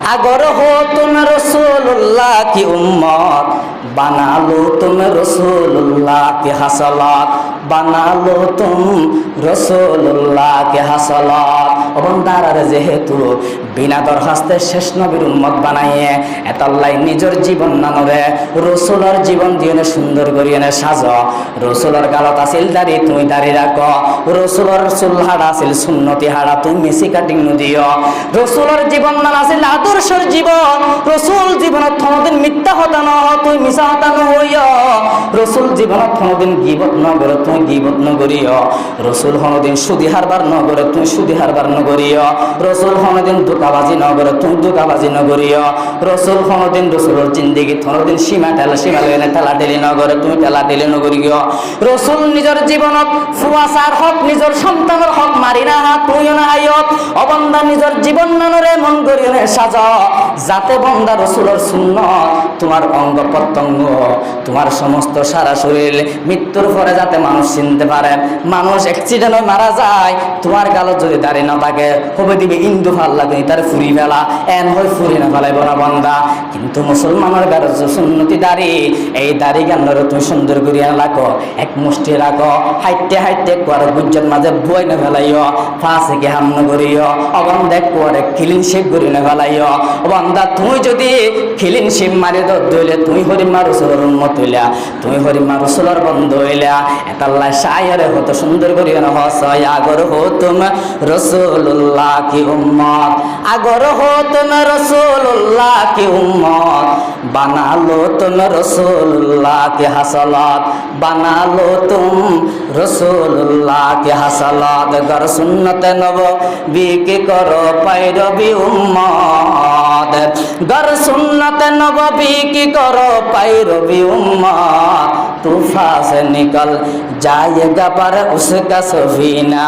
अगर हो तुम रसूलुल्लाह की उम्मत, बना लो तुम रसूलुल्लाह के हसलात, बना लो तुम रसूलुल्लाह के हसलात। बंदारा जेहेतु बिना दरखास्ते शेष नबीर उम्मत बानाइए एतल्लाई निजर जीवन नानरे रसूलर जीवन दिए सुंदर करिए साज। रसूलर गालत आसिल दाढ़ी तुई दाढ़ी राख, रसूलर चुल हाड़ा आसिल सुन्नति हाड़ा तुई मिसी काटिंग दिओ। रसूलर जीवन नाम आसिल आदर्शर जीवन, रसूल जीवनत कोनोदिन मिथ्या हता न तुई मिसा हता न हइयो। रसूल जीवनत कोनोदिन गिबत न करे तुई गिबत न करियो। रसूल कोनोदिन सुदी हारबार न करे तुई सुदी हारबार न करियो। रसूल कोनोदिन धोकाबाजी न करे तुई धोकाबाजी न करियो। रसूल कोनोदिन रसूलर जिंदगी कोनोदिन सीमा लगे ঠেলা ঠেলি न करे तुई ঠেলা ঠেলি न करियो। रसूल निजर जीवनत ফুয়াসার হক निजर সন্তানের হক মারি না তুইও না আইয়ত। অবন্দা निजर জীবন নানরে মন করিও না সাজা, যাতে বন্দা রসুলের সুন্নত তোমার অঙ্গ প্রত্যঙ্গ তোমার সমস্ত সারা শরীর মৃত্যুর পরে যাতে মানুষ চিনতে পারে। মানুষ অ্যাক্সিডেন্ট হয়ে মারা যায়, তোমার গালত যদি দাড়ি না থাকে হবে দিবে ইন্দু ভাল লাগে তার ফুরি ফেলা এন হয় ফুরি না ফেলাইব না বন্দা। কিন্তু মুসলমানের গালত যে সুন্নতি দাড়ি, এই দাড়ি গান্ডরে তুমি সুন্দর করিয়া রাখো, এক মুষ্টি রাখো, হাইটে হাইটে কুয়ারে গুজ্জন মাঝে বই না ফেলাইও, ফাঁসে কে হাম না করিও। অবন্ধা কুয়ারে ক্লিন শেপ করি না ফেলাইও। বন্দা তুই যদি ক্লিন শেপ মারি দইলে তুই হরিমা রসুলের উম্মত হইলা, তুই হরিমা রসুলের বন্ধু হইলা। এতাল্লাহ শায়রে হতো সুন্দর করিও না হসয়। আগর হো তুম রসুলুল্লাহ কি উম্মত, আগর হো তুম রসুলুল্লাহ কি উম্মত, बना लो तुम रसूलुल्लाह के हसलात, बना लो तुम रसूलुल्लाह के हसलात। गर सुन्नत नबवी के करो पैरवी उम्मत, गर सुन्नत नबवी की करो पैरवी उम्मत, तूफान से निकल जाएगा पर उसका सफीना।